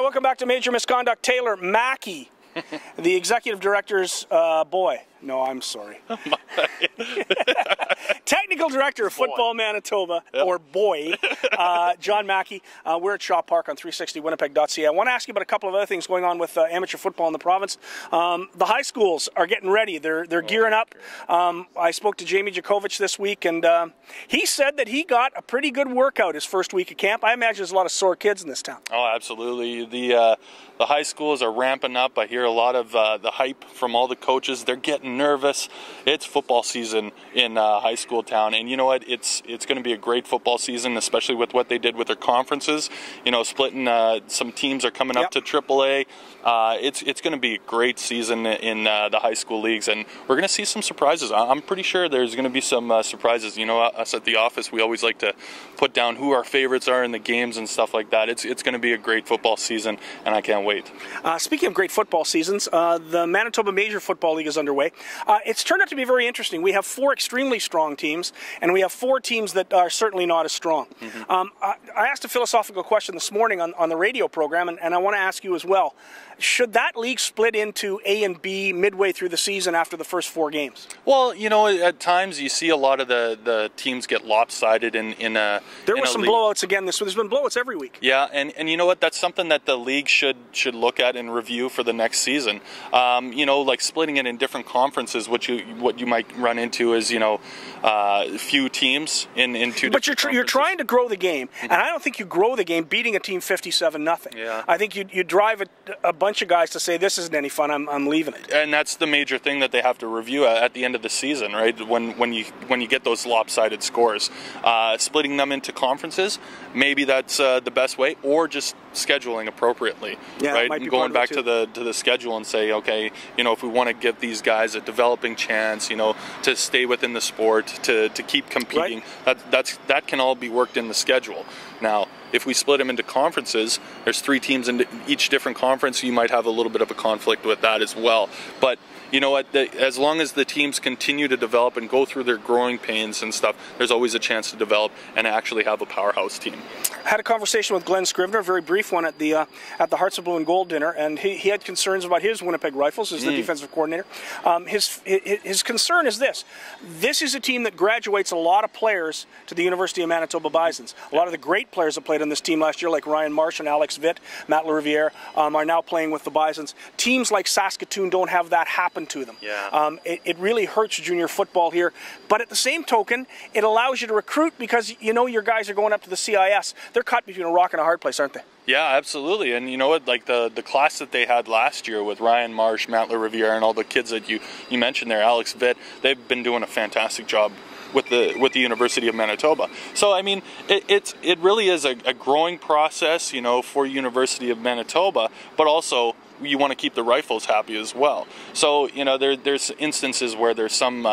welcome back to Major Misconduct. Taylor Mackey, the executive director's boy. No, I'm sorry. Technical director of Football Manitoba, or boy, John Mackey. We're at Shaw Park on 360Winnipeg.ca. I want to ask you about a couple of other things going on with amateur football in the province. The high schools are getting ready. They're gearing up. I spoke to Jamie Jakovich this week, and he said that he got a pretty good workout his first week of camp. I imagine there's a lot of sore kids in this town. Oh, absolutely. The high schools are ramping up. I hear a lot of the hype from all the coaches. They're getting nervous. It's football season in high school town, and you know what? It's going to be a great football season, especially with what they did with their conferences. You know, splitting some teams are coming up to AAA. It's going to be a great season in the high school leagues, and we're going to see some surprises. I'm pretty sure there's going to be some surprises. You know, us at the office, we always like to put down who our favorites are in the games and stuff like that. It's going to be a great football season, and I can't wait. Speaking of great football seasons, the Manitoba Major Football League is underway. It's turned out to be very interesting. We have 4 extremely strong teams, and we have 4 teams that are certainly not as strong. I asked a philosophical question this morning on the radio program, and I want to ask you as well. Should that league split into A and B midway through the season after the first 4 games? Well, you know, at times you see a lot of the teams get lopsided in a There were some blowouts again this week. There's been blowouts every week. Yeah, and you know what? That's something that the league should look at and review for the next season. You know, like splitting it in different conferences. What you might run into is, you know, few teams in 2 different conferences. But you're trying to grow the game, and I don't think you grow the game beating a team 57-0. Yeah. I think you drive a bunch of guys to say this isn't any fun. I'm leaving it. And that's the major thing that they have to review at the end of the season, right? When you get those lopsided scores, splitting them into conferences, maybe that's the best way, or just scheduling appropriately, right? And going back to the schedule and say, okay, you know, if we want to give these guys a developing chance, you know, to stay within the sport, to keep competing, that can all be worked in the schedule. Now, if we split them into conferences, there's 3 teams in each different conference. You might have a little bit of a conflict with that as well. But you know what? As long as the teams continue to develop and go through their growing pains and stuff, there's always a chance to develop and actually have a powerhouse team. I had a conversation with Glenn Scrivener, a very brief one at the Hearts of Blue and Gold dinner, and he had concerns about his Winnipeg Rifles as the defensive coordinator. His concern is this: this is a team that graduates a lot of players to the University of Manitoba Bisons. A lot of the great players that played on this team last year, like Ryan Marsh and Alex Vitt, Matt LaRiviere, are now playing with the Bisons. Teams like Saskatoon don't have that happen to them. Yeah. It really hurts junior football here, but at the same token, it allows you to recruit because you know your guys are going up to the CIS. They're caught between a rock and a hard place, aren't they? Yeah, absolutely. And you know what, like the class that they had last year with Ryan Marsh, Matt LaRiviere, and all the kids that you mentioned there, Alex Vitt, they've been doing a fantastic job with the University of Manitoba. So I mean, it really is a growing process, you know, for University of Manitoba, but also you want to keep the Rifles happy as well. So you know, there's instances where there's some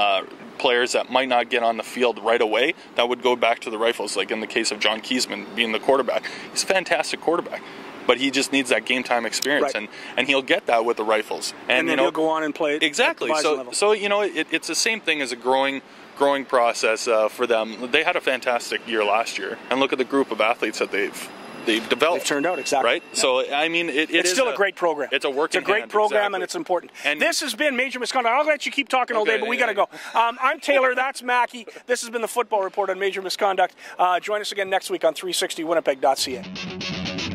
players that might not get on the field right away that would go back to the Rifles, like in the case of John Kiesman being the quarterback. He's a fantastic quarterback, but he just needs that game time experience, and he'll get that with the Rifles. And then you know, he'll go on and play exactly. So you know, it's the same thing as a growing process for them. They had a fantastic year last year, and look at the group of athletes that they've developed. They've turned out, exactly. Right? Yeah. So, I mean, it's still a great program. It's a working It's a great program, and it's important. And this has been Major Misconduct. I'll let you keep talking all day, but we got to go. I'm Taylor. That's Mackey. This has been the Football Report on Major Misconduct. Join us again next week on 360Winnipeg.ca.